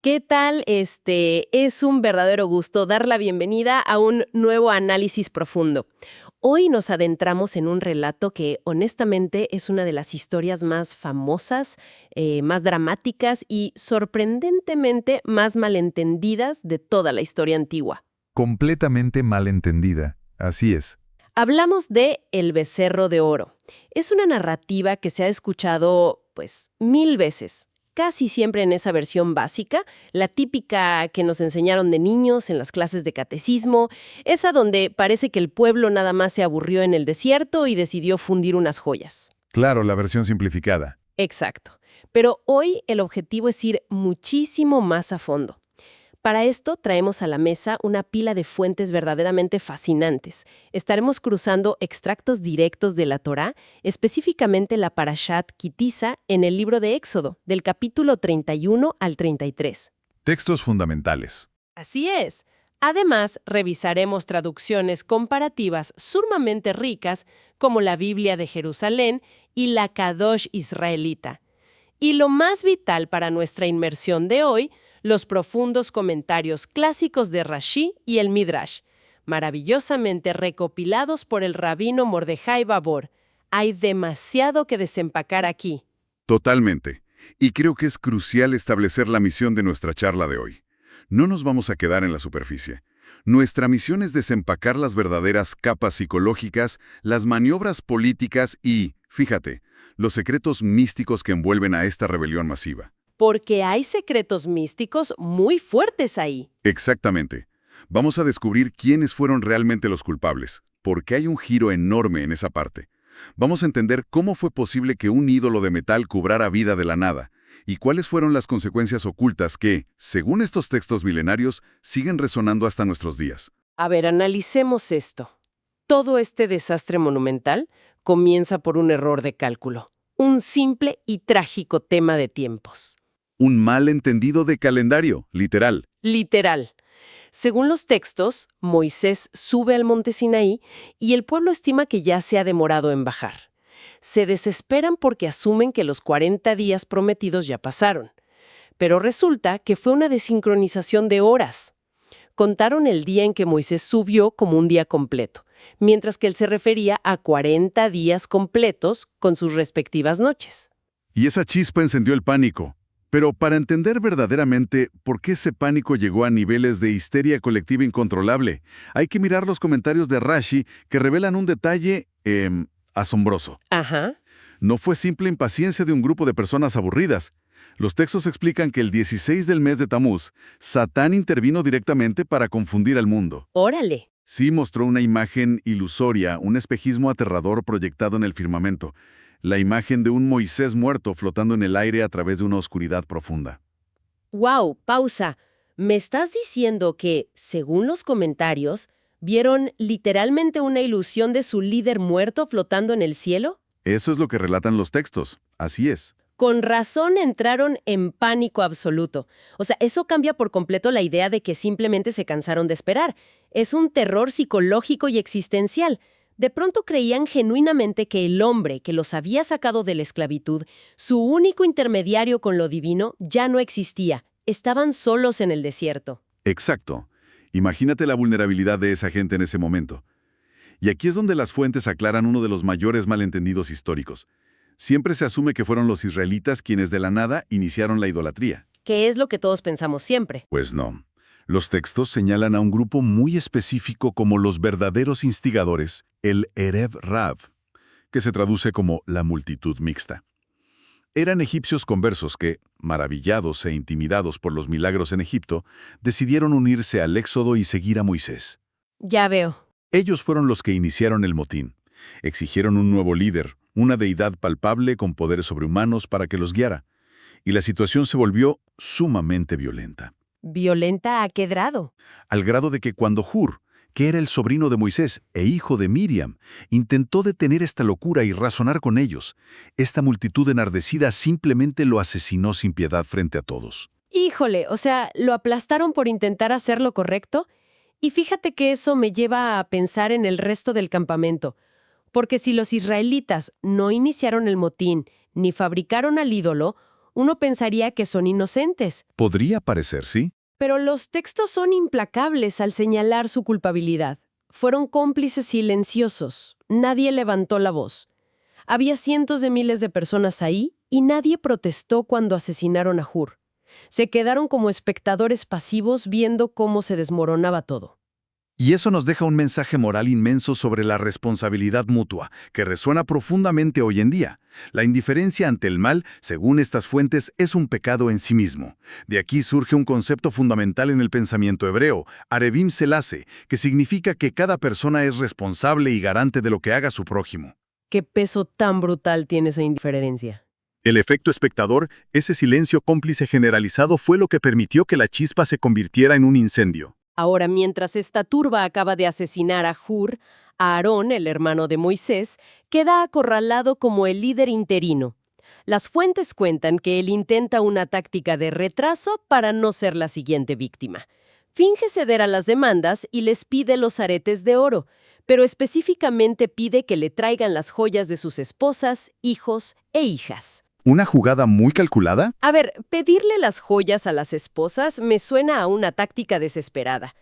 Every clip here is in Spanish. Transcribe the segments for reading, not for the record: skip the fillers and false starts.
¿Qué tal? Es un verdadero gusto dar la bienvenida a un nuevo análisis profundo. Hoy nos adentramos en un relato que honestamente es una de las historias más famosas, más dramáticas y sorprendentemente más malentendidas de toda la historia antigua. Completamente malentendida. Así es. Hablamos de El becerro de oro. Es una narrativa que se ha escuchado, pues, mil veces. Casi siempre en esa versión básica, la típica que nos enseñaron de niños en las clases de catecismo, esa donde parece que el pueblo nada más se aburrió en el desierto y decidió fundir unas joyas. Claro, la versión simplificada. Exacto. Pero hoy el objetivo es ir muchísimo más a fondo. Para esto traemos a la mesa una pila de fuentes verdaderamente fascinantes. Estaremos cruzando extractos directos de la Torá, específicamente la Parashat Kitisa en el libro de Éxodo, del capítulo 31 al 33. Textos fundamentales. Así es. Además, revisaremos traducciones comparativas sumamente ricas como la Biblia de Jerusalén y la Kadosh israelita. Y lo más vital para nuestra inmersión de hoy, los profundos comentarios clásicos de Rashi y el Midrash, maravillosamente recopilados por el rabino Mordejai Babor. Hay demasiado que desempacar aquí. Totalmente. Y creo que es crucial establecer la misión de nuestra charla de hoy. No nos vamos a quedar en la superficie. Nuestra misión es desempacar las verdaderas capas psicológicas, las maniobras políticas y, fíjate, los secretos místicos que envuelven a esta rebelión masiva. Porque hay secretos místicos muy fuertes ahí. Exactamente. Vamos a descubrir quiénes fueron realmente los culpables, porque hay un giro enorme en esa parte. Vamos a entender cómo fue posible que un ídolo de metal cobrara vida de la nada, y cuáles fueron las consecuencias ocultas que, según estos textos milenarios, siguen resonando hasta nuestros días. A ver, analicemos esto. Todo este desastre monumental comienza por un error de cálculo. Un simple y trágico tema de tiempos. Un malentendido de calendario, literal. Literal. Según los textos, Moisés sube al monte Sinaí y el pueblo estima que ya se ha demorado en bajar. Se desesperan porque asumen que los 40 días prometidos ya pasaron. Pero resulta que fue una desincronización de horas. Contaron el día en que Moisés subió como un día completo, mientras que él se refería a 40 días completos con sus respectivas noches. Y esa chispa encendió el pánico. Pero para entender verdaderamente por qué ese pánico llegó a niveles de histeria colectiva incontrolable, hay que mirar los comentarios de Rashi que revelan un detalle asombroso. Ajá. No fue simple impaciencia de un grupo de personas aburridas. Los textos explican que el 16 del mes de Tamuz, Satán intervino directamente para confundir al mundo. Órale. Sí mostró una imagen ilusoria, un espejismo aterrador proyectado en el firmamento. La imagen de un Moisés muerto flotando en el aire a través de una oscuridad profunda. Wow, pausa. ¿Me estás diciendo que, según los comentarios, vieron literalmente una ilusión de su líder muerto flotando en el cielo? Eso es lo que relatan los textos. Así es. Con razón entraron en pánico absoluto. O sea, eso cambia por completo la idea de que simplemente se cansaron de esperar. Es un terror psicológico y existencial. De pronto creían genuinamente que el hombre que los había sacado de la esclavitud, su único intermediario con lo divino, ya no existía. Estaban solos en el desierto. Exacto. Imagínate la vulnerabilidad de esa gente en ese momento. Y aquí es donde las fuentes aclaran uno de los mayores malentendidos históricos. Siempre se asume que fueron los israelitas quienes de la nada iniciaron la idolatría. ¿Qué es lo que todos pensamos siempre? Pues no. Los textos señalan a un grupo muy específico como los verdaderos instigadores, el Erev Rav, que se traduce como la multitud mixta. Eran egipcios conversos que, maravillados e intimidados por los milagros en Egipto, decidieron unirse al Éxodo y seguir a Moisés. Ya veo. Ellos fueron los que iniciaron el motín. Exigieron un nuevo líder, una deidad palpable con poderes sobrehumanos para que los guiara. Y la situación se volvió sumamente violenta. ¿Violenta a qué grado? Al grado de que cuando Hur, que era el sobrino de Moisés e hijo de Miriam, intentó detener esta locura y razonar con ellos, esta multitud enardecida simplemente lo asesinó sin piedad frente a todos. Híjole, o sea, ¿lo aplastaron por intentar hacer lo correcto? Y fíjate que eso me lleva a pensar en el resto del campamento. Porque si los israelitas no iniciaron el motín ni fabricaron al ídolo, Uno pensaría que son inocentes, Podría parecer, sí. pero los textos son implacables al señalar su culpabilidad. Fueron cómplices silenciosos. Nadie levantó la voz. Había cientos de miles de personas ahí y nadie protestó cuando asesinaron a Hur. Se quedaron como espectadores pasivos viendo cómo se desmoronaba todo. Y eso nos deja un mensaje moral inmenso sobre la responsabilidad mutua, que resuena profundamente hoy en día. La indiferencia ante el mal, según estas fuentes, es un pecado en sí mismo. De aquí surge un concepto fundamental en el pensamiento hebreo, Arevim Selase, que significa que cada persona es responsable y garante de lo que haga su prójimo. ¿Qué peso tan brutal tiene esa indiferencia? El efecto espectador, ese silencio cómplice generalizado, fue lo que permitió que la chispa se convirtiera en un incendio. Ahora, mientras esta turba acaba de asesinar a Hur, Aarón, el hermano de Moisés, queda acorralado como el líder interino. Las fuentes cuentan que él intenta una táctica de retraso para no ser la siguiente víctima. Finge ceder a las demandas y les pide los aretes de oro, pero específicamente pide que le traigan las joyas de sus esposas, hijos e hijas. ¿Una jugada muy calculada? A ver, pedirle las joyas a las esposas me suena a una táctica desesperada.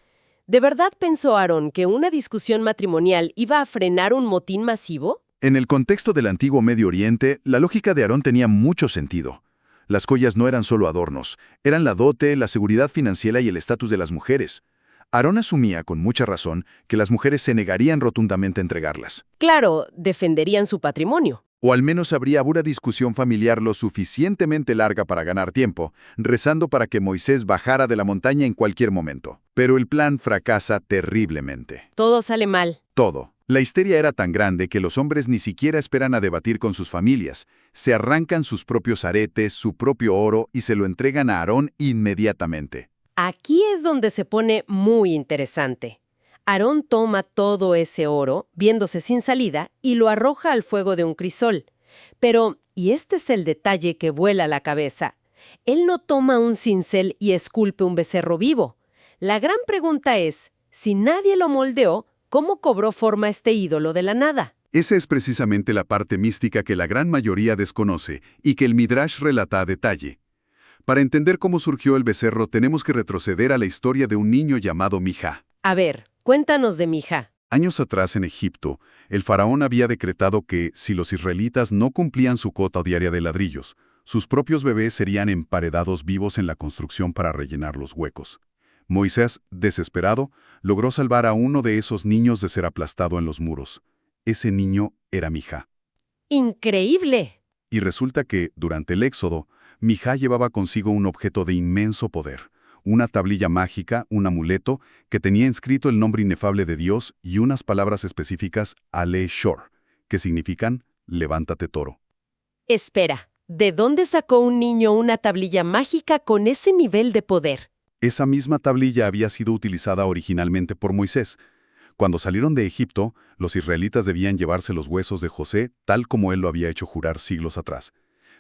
¿De verdad pensó Aarón que una discusión matrimonial iba a frenar un motín masivo? En el contexto del antiguo Medio Oriente, la lógica de Aarón tenía mucho sentido. Las joyas no eran solo adornos, eran la dote, la seguridad financiera y el estatus de las mujeres. Aarón asumía, con mucha razón, que las mujeres se negarían rotundamente a entregarlas. Claro, defenderían su patrimonio. O al menos habría una discusión familiar lo suficientemente larga para ganar tiempo, rezando para que Moisés bajara de la montaña en cualquier momento. Pero el plan fracasa terriblemente. Todo sale mal. Todo. La histeria era tan grande que los hombres ni siquiera esperan a debatir con sus familias. Se arrancan sus propios aretes, su propio oro y se lo entregan a Aarón inmediatamente. Aquí es donde se pone muy interesante. Aarón toma todo ese oro, viéndose sin salida, y lo arroja al fuego de un crisol. Pero, y este es el detalle que vuela la cabeza, él no toma un cincel y esculpe un becerro vivo. La gran pregunta es, si nadie lo moldeó, ¿cómo cobró forma este ídolo de la nada? Esa es precisamente la parte mística que la gran mayoría desconoce y que el Midrash relata a detalle. Para entender cómo surgió el becerro tenemos que retroceder a la historia de un niño llamado Mijá. A ver, cuéntanos de Mijá. Años atrás en Egipto, el faraón había decretado que, si los israelitas no cumplían su cuota diaria de ladrillos, sus propios bebés serían emparedados vivos en la construcción para rellenar los huecos. Moisés, desesperado, logró salvar a uno de esos niños de ser aplastado en los muros. Ese niño era Mijá. ¡Increíble! Y resulta que, durante el Éxodo, Mijá llevaba consigo un objeto de inmenso poder, una tablilla mágica, un amuleto, que tenía inscrito el nombre inefable de Dios y unas palabras específicas, Ale Shor, que significan levántate toro. Espera, ¿de dónde sacó un niño una tablilla mágica con ese nivel de poder? Esa misma tablilla había sido utilizada originalmente por Moisés. Cuando salieron de Egipto, los israelitas debían llevarse los huesos de José tal como él lo había hecho jurar siglos atrás.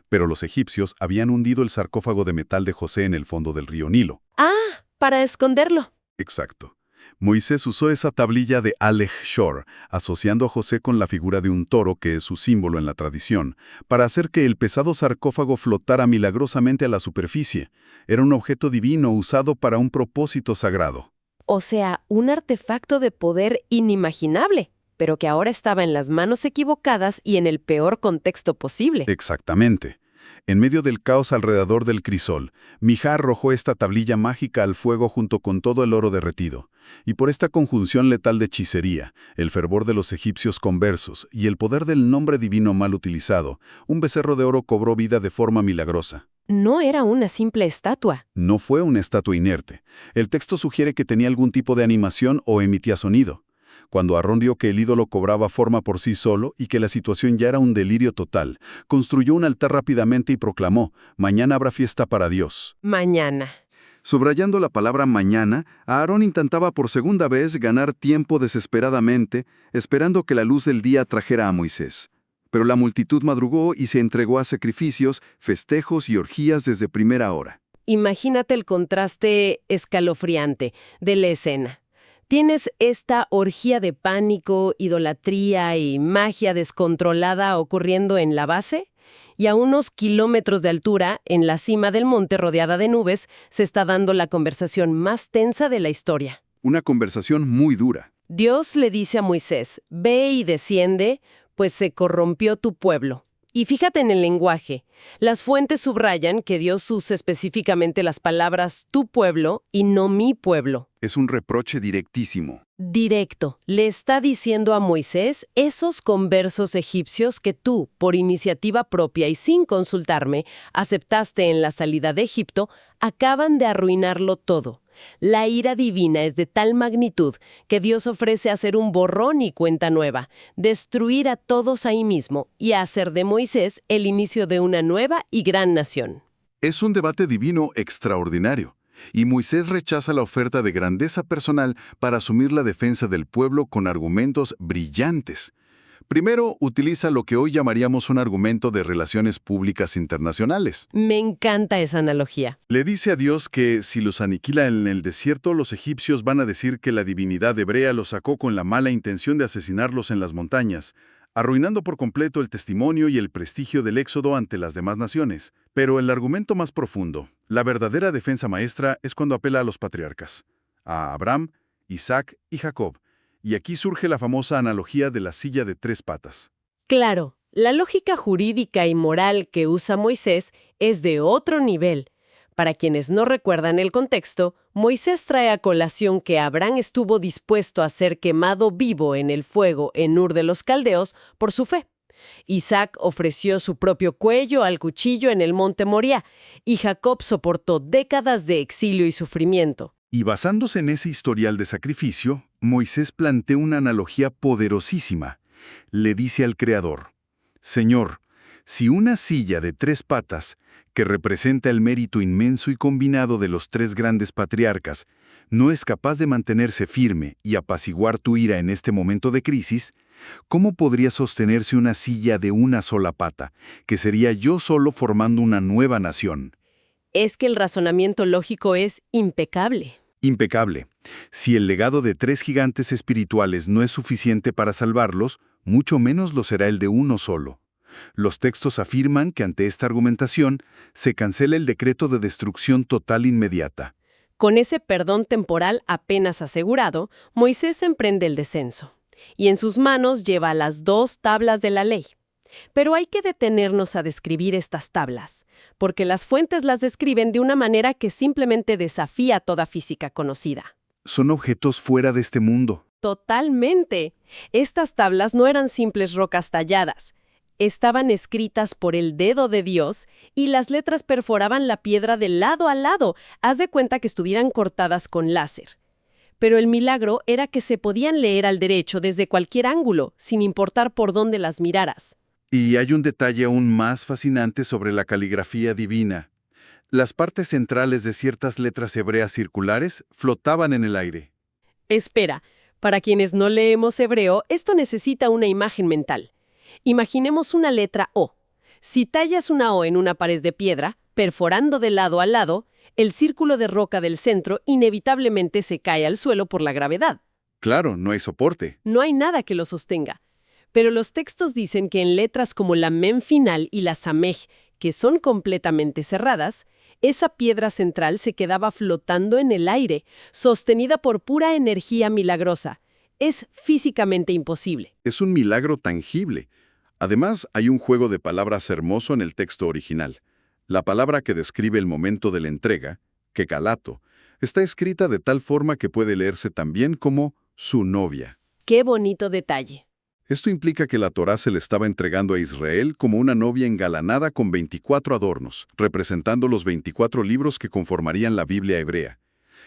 Pero los egipcios habían hundido el sarcófago de metal de José en el fondo del río Nilo. Ah, para esconderlo. Exacto. Moisés usó esa tablilla de Alej Shor, asociando a José con la figura de un toro que es su símbolo en la tradición, para hacer que el pesado sarcófago flotara milagrosamente a la superficie. Era un objeto divino usado para un propósito sagrado. O sea, un artefacto de poder inimaginable, pero que ahora estaba en las manos equivocadas y en el peor contexto posible. Exactamente. En medio del caos alrededor del crisol, Mijá arrojó esta tablilla mágica al fuego junto con todo el oro derretido. Y por esta conjunción letal de hechicería, el fervor de los egipcios conversos y el poder del nombre divino mal utilizado, un becerro de oro cobró vida de forma milagrosa. No era una simple estatua. No fue una estatua inerte. El texto sugiere que tenía algún tipo de animación o emitía sonido. Cuando Aarón vio que el ídolo cobraba forma por sí solo y que la situación ya era un delirio total, construyó un altar rápidamente y proclamó, «Mañana habrá fiesta para Dios». Mañana. Subrayando la palabra mañana, Aarón intentaba por segunda vez ganar tiempo desesperadamente, esperando que la luz del día trajera a Moisés. Pero la multitud madrugó y se entregó a sacrificios, festejos y orgías desde primera hora. Imagínate el contraste escalofriante de la escena. Tienes esta orgía de pánico, idolatría y magia descontrolada ocurriendo en la base, y a unos kilómetros de altura, en la cima del monte rodeada de nubes, se está dando la conversación más tensa de la historia. Una conversación muy dura. Dios le dice a Moisés, ve y desciende, pues se corrompió tu pueblo. Y fíjate en el lenguaje. Las fuentes subrayan que Dios usa específicamente las palabras tu pueblo y no mi pueblo. Es un reproche directísimo. Directo. Le está diciendo a Moisés, esos conversos egipcios que tú, por iniciativa propia y sin consultarme, aceptaste en la salida de Egipto, acaban de arruinarlo todo. La ira divina es de tal magnitud que Dios ofrece hacer un borrón y cuenta nueva, destruir a todos ahí mismo y hacer de Moisés el inicio de una nueva y gran nación. Es un debate divino extraordinario, y Moisés rechaza la oferta de grandeza personal para asumir la defensa del pueblo con argumentos brillantes. Primero, utiliza lo que hoy llamaríamos un argumento de relaciones públicas internacionales. Me encanta esa analogía. Le dice a Dios que si los aniquila en el desierto, los egipcios van a decir que la divinidad hebrea los sacó con la mala intención de asesinarlos en las montañas, arruinando por completo el testimonio y el prestigio del éxodo ante las demás naciones. Pero el argumento más profundo, la verdadera defensa maestra, es cuando apela a los patriarcas, a Abraham, Isaac y Jacob. Y aquí surge la famosa analogía de la silla de 3 patas. Claro, la lógica jurídica y moral que usa Moisés es de otro nivel. Para quienes no recuerdan el contexto, Moisés trae a colación que Abraham estuvo dispuesto a ser quemado vivo en el fuego en Ur de los Caldeos por su fe. Isaac ofreció su propio cuello al cuchillo en el monte Moriah, y Jacob soportó décadas de exilio y sufrimiento. Y basándose en ese historial de sacrificio, Moisés plantea una analogía poderosísima. Le dice al Creador, Señor, si una silla de 3 patas, que representa el mérito inmenso y combinado de los 3 grandes patriarcas, no es capaz de mantenerse firme y apaciguar tu ira en este momento de crisis, ¿cómo podría sostenerse una silla de una sola pata, que sería yo solo formando una nueva nación? Es que el razonamiento lógico es impecable. Impecable. Si el legado de 3 gigantes espirituales no es suficiente para salvarlos, mucho menos lo será el de uno solo. Los textos afirman que ante esta argumentación se cancela el decreto de destrucción total inmediata. Con ese perdón temporal apenas asegurado, Moisés emprende el descenso, y en sus manos lleva las 2 tablas de la ley. Pero hay que detenernos a describir estas tablas, porque las fuentes las describen de una manera que simplemente desafía toda física conocida. Son objetos fuera de este mundo. Totalmente. Estas tablas no eran simples rocas talladas. Estaban escritas por el dedo de Dios y las letras perforaban la piedra de lado a lado. Haz de cuenta que estuvieran cortadas con láser. Pero el milagro era que se podían leer al derecho desde cualquier ángulo, sin importar por dónde las miraras. Y hay un detalle aún más fascinante sobre la caligrafía divina. Las partes centrales de ciertas letras hebreas circulares flotaban en el aire. Espera, para quienes no leemos hebreo, esto necesita una imagen mental. Imaginemos una letra O. Si tallas una O en una pared de piedra, perforando de lado a lado, el círculo de roca del centro inevitablemente se cae al suelo por la gravedad. Claro, no hay soporte. No hay nada que lo sostenga. Pero los textos dicen que en letras como la mem final y la samej, que son completamente cerradas, esa piedra central se quedaba flotando en el aire, sostenida por pura energía milagrosa. Es físicamente imposible. Es un milagro tangible. Además, hay un juego de palabras hermoso en el texto original. La palabra que describe el momento de la entrega, kekalato, está escrita de tal forma que puede leerse también como su novia. ¡Qué bonito detalle! Esto implica que la Torá se le estaba entregando a Israel como una novia engalanada con 24 adornos, representando los 24 libros que conformarían la Biblia hebrea.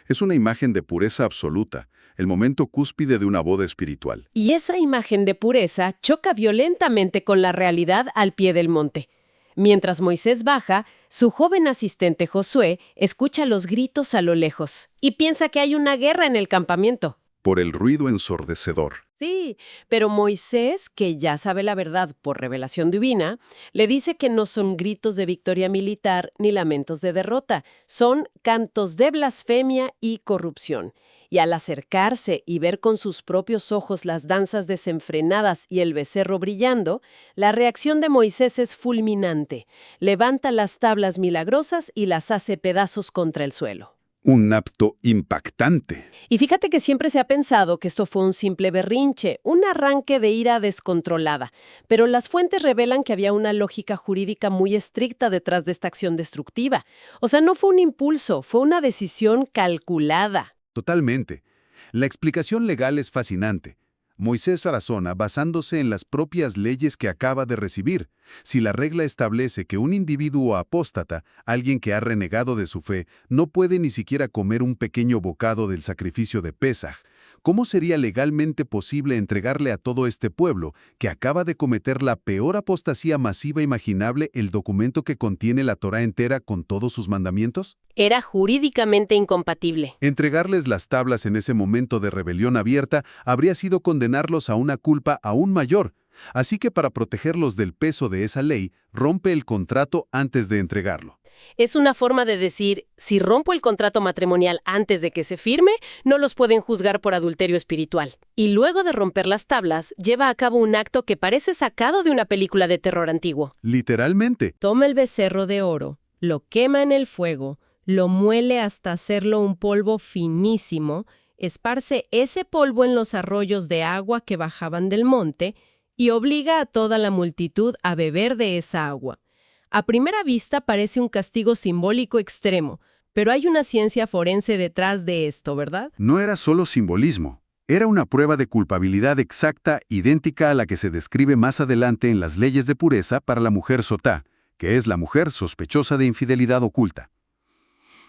Es una imagen de pureza absoluta, el momento cúspide de una boda espiritual. Y esa imagen de pureza choca violentamente con la realidad al pie del monte. Mientras Moisés baja, su joven asistente Josué escucha los gritos a lo lejos y piensa que hay una guerra en el campamento. Por el ruido ensordecedor. Sí, pero Moisés, que ya sabe la verdad por revelación divina, le dice que no son gritos de victoria militar ni lamentos de derrota, son cantos de blasfemia y corrupción. Y al acercarse y ver con sus propios ojos las danzas desenfrenadas y el becerro brillando, la reacción de Moisés es fulminante. Levanta las tablas milagrosas y las hace pedazos contra el suelo. Un acto impactante. Y fíjate que siempre se ha pensado que esto fue un simple berrinche, un arranque de ira descontrolada, pero las fuentes revelan que había una lógica jurídica muy estricta detrás de esta acción destructiva. O sea, no fue un impulso, fue una decisión calculada. Totalmente. La explicación legal es fascinante. Moisés razona basándose en las propias leyes que acaba de recibir. Si la regla establece que un individuo apóstata, alguien que ha renegado de su fe, no puede ni siquiera comer un pequeño bocado del sacrificio de Pesaj, ¿cómo sería legalmente posible entregarle a todo este pueblo, que acaba de cometer la peor apostasía masiva imaginable, el documento que contiene la Torá entera con todos sus mandamientos? Era jurídicamente incompatible. Entregarles las tablas en ese momento de rebelión abierta habría sido condenarlos a una culpa aún mayor. Así que para protegerlos del peso de esa ley, rompe el contrato antes de entregarlo. Es una forma de decir, si rompo el contrato matrimonial antes de que se firme, no los pueden juzgar por adulterio espiritual. Y luego de romper las tablas, lleva a cabo un acto que parece sacado de una película de terror antiguo. Literalmente. Toma el becerro de oro, lo quema en el fuego, lo muele hasta hacerlo un polvo finísimo, esparce ese polvo en los arroyos de agua que bajaban del monte y obliga a toda la multitud a beber de esa agua. A primera vista parece un castigo simbólico extremo, pero hay una ciencia forense detrás de esto, ¿verdad? No era solo simbolismo. Era una prueba de culpabilidad exacta, idéntica a la que se describe más adelante en las leyes de pureza para la mujer sotá, que es la mujer sospechosa de infidelidad oculta.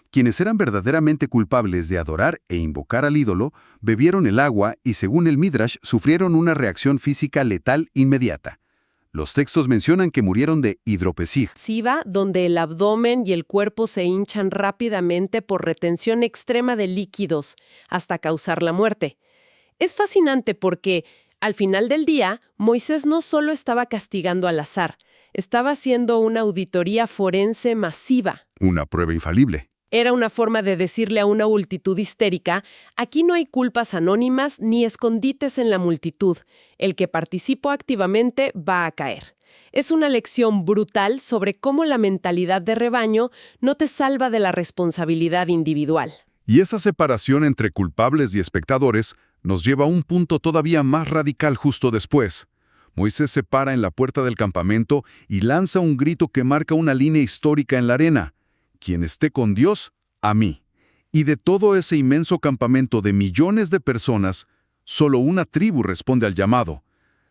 Quienes eran verdaderamente culpables de adorar e invocar al ídolo, bebieron el agua y, según el Midrash, sufrieron una reacción física letal inmediata. Los textos mencionan que murieron de hidropesij. SIVA, donde el abdomen y el cuerpo se hinchan rápidamente por retención extrema de líquidos hasta causar la muerte. Es fascinante porque, al final del día, Moisés no solo estaba castigando al azar, estaba haciendo una auditoría forense masiva. Una prueba infalible. Era una forma de decirle a una multitud histérica, aquí no hay culpas anónimas ni escondites en la multitud. El que participó activamente va a caer. Es una lección brutal sobre cómo la mentalidad de rebaño no te salva de la responsabilidad individual. Y esa separación entre culpables y espectadores nos lleva a un punto todavía más radical justo después. Moisés se para en la puerta del campamento y lanza un grito que marca una línea histórica en la arena. Quien esté con Dios, a mí. Y de todo ese inmenso campamento de millones de personas, solo una tribu responde al llamado,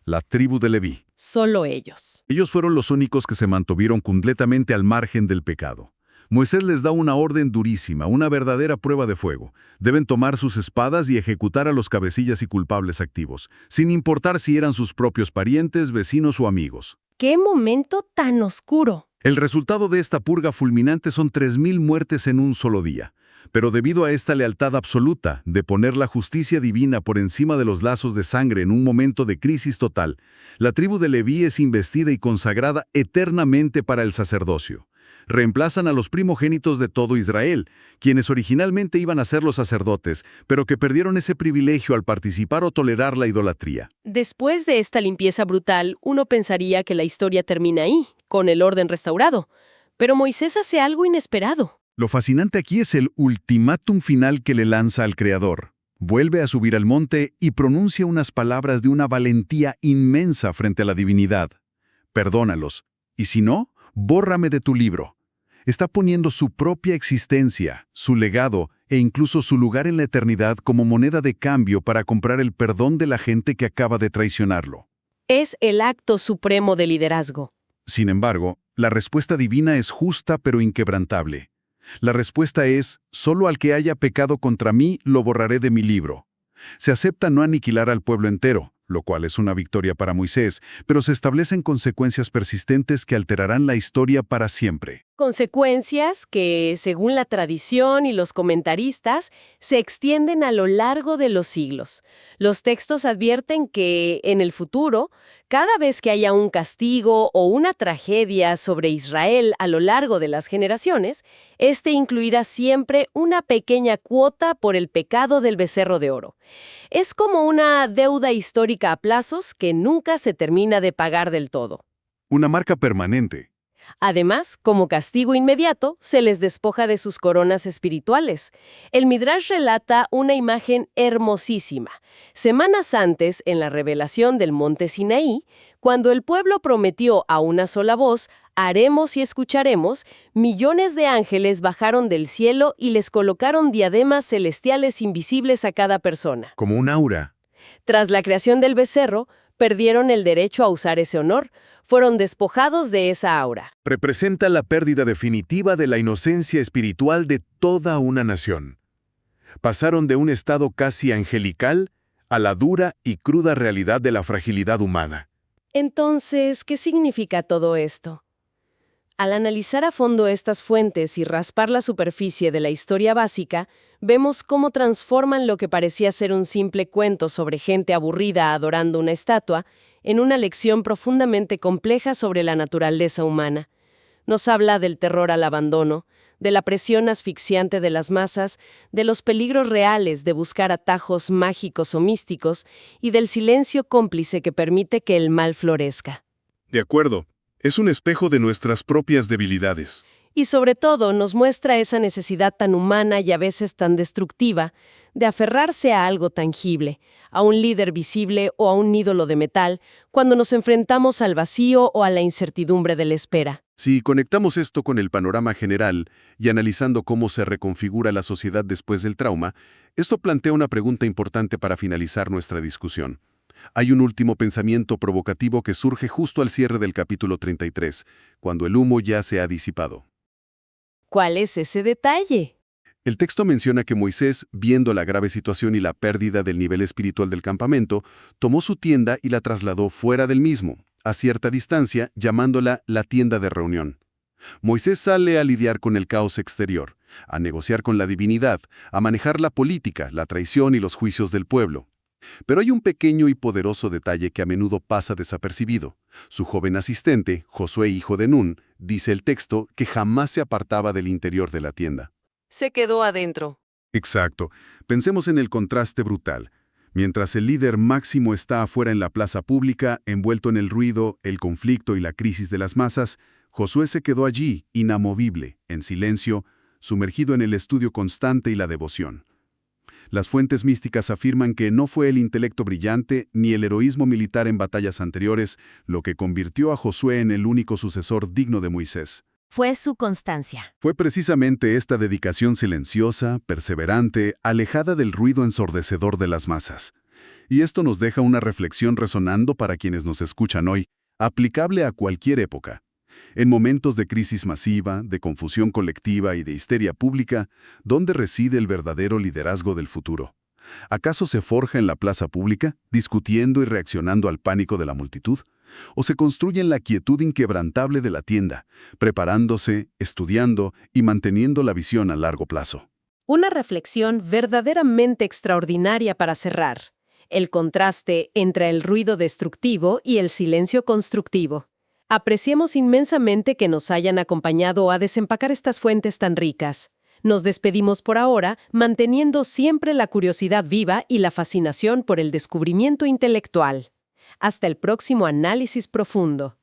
la tribu de Leví. Solo ellos. Ellos fueron los únicos que se mantuvieron completamente al margen del pecado. Moisés les da una orden durísima, una verdadera prueba de fuego. Deben tomar sus espadas y ejecutar a los cabecillas y culpables activos, sin importar si eran sus propios parientes, vecinos o amigos. ¡Qué momento tan oscuro! El resultado de esta purga fulminante son 3.000 muertes en un solo día. Pero debido a esta lealtad absoluta, de poner la justicia divina por encima de los lazos de sangre en un momento de crisis total, la tribu de Leví es investida y consagrada eternamente para el sacerdocio. Reemplazan a los primogénitos de todo Israel, quienes originalmente iban a ser los sacerdotes, pero que perdieron ese privilegio al participar o tolerar la idolatría. Después de esta limpieza brutal, uno pensaría que la historia termina ahí, con el orden restaurado. Pero Moisés hace algo inesperado. Lo fascinante aquí es el ultimátum final que le lanza al Creador. Vuelve a subir al monte y pronuncia unas palabras de una valentía inmensa frente a la divinidad. Perdónalos, y si no, bórrame de tu libro. Está poniendo su propia existencia, su legado e incluso su lugar en la eternidad como moneda de cambio para comprar el perdón de la gente que acaba de traicionarlo. Es el acto supremo de liderazgo. Sin embargo, la respuesta divina es justa pero inquebrantable. La respuesta es, solo al que haya pecado contra mí lo borraré de mi libro. Se acepta no aniquilar al pueblo entero, lo cual es una victoria para Moisés, pero se establecen consecuencias persistentes que alterarán la historia para siempre. Consecuencias que, según la tradición y los comentaristas, se extienden a lo largo de los siglos. Los textos advierten que, en el futuro, cada vez que haya un castigo o una tragedia sobre Israel a lo largo de las generaciones, este incluirá siempre una pequeña cuota por el pecado del becerro de oro. Es como una deuda histórica a plazos que nunca se termina de pagar del todo. Una marca permanente. Además, como castigo inmediato, se les despoja de sus coronas espirituales. El Midrash relata una imagen hermosísima. Semanas antes, en la revelación del monte Sinaí, cuando el pueblo prometió a una sola voz, haremos y escucharemos, millones de ángeles bajaron del cielo y les colocaron diademas celestiales invisibles a cada persona. Como un aura. Tras la creación del becerro, perdieron el derecho a usar ese honor. Fueron despojados de esa aura. Representa la pérdida definitiva de la inocencia espiritual de toda una nación. Pasaron de un estado casi angelical a la dura y cruda realidad de la fragilidad humana. Entonces, ¿qué significa todo esto? Al analizar a fondo estas fuentes y raspar la superficie de la historia básica, vemos cómo transforman lo que parecía ser un simple cuento sobre gente aburrida adorando una estatua en una lección profundamente compleja sobre la naturaleza humana. Nos habla del terror al abandono, de la presión asfixiante de las masas, de los peligros reales de buscar atajos mágicos o místicos y del silencio cómplice que permite que el mal florezca. De acuerdo. Es un espejo de nuestras propias debilidades. Y sobre todo nos muestra esa necesidad tan humana y a veces tan destructiva de aferrarse a algo tangible, a un líder visible o a un ídolo de metal, cuando nos enfrentamos al vacío o a la incertidumbre de la espera. Si conectamos esto con el panorama general y analizando cómo se reconfigura la sociedad después del trauma, esto plantea una pregunta importante para finalizar nuestra discusión. Hay un último pensamiento provocativo que surge justo al cierre del capítulo 33, cuando el humo ya se ha disipado. ¿Cuál es ese detalle? El texto menciona que Moisés, viendo la grave situación y la pérdida del nivel espiritual del campamento, tomó su tienda y la trasladó fuera del mismo, a cierta distancia, llamándola la tienda de reunión. Moisés sale a lidiar con el caos exterior, a negociar con la divinidad, a manejar la política, la traición y los juicios del pueblo. Pero hay un pequeño y poderoso detalle que a menudo pasa desapercibido. Su joven asistente, Josué hijo de Nun, dice el texto que jamás se apartaba del interior de la tienda. Se quedó adentro. Exacto. Pensemos en el contraste brutal. Mientras el líder máximo está afuera en la plaza pública, envuelto en el ruido, el conflicto y la crisis de las masas, Josué se quedó allí, inamovible, en silencio, sumergido en el estudio constante y la devoción. Las fuentes místicas afirman que no fue el intelecto brillante ni el heroísmo militar en batallas anteriores lo que convirtió a Josué en el único sucesor digno de Moisés. Fue su constancia. Fue precisamente esta dedicación silenciosa, perseverante, alejada del ruido ensordecedor de las masas. Y esto nos deja una reflexión resonando para quienes nos escuchan hoy, aplicable a cualquier época. En momentos de crisis masiva, de confusión colectiva y de histeria pública, ¿dónde reside el verdadero liderazgo del futuro? ¿Acaso se forja en la plaza pública, discutiendo y reaccionando al pánico de la multitud? ¿O se construye en la quietud inquebrantable de la tienda, preparándose, estudiando y manteniendo la visión a largo plazo? Una reflexión verdaderamente extraordinaria para cerrar. El contraste entre el ruido destructivo y el silencio constructivo. Apreciamos inmensamente que nos hayan acompañado a desempacar estas fuentes tan ricas. Nos despedimos por ahora, manteniendo siempre la curiosidad viva y la fascinación por el descubrimiento intelectual. Hasta el próximo análisis profundo.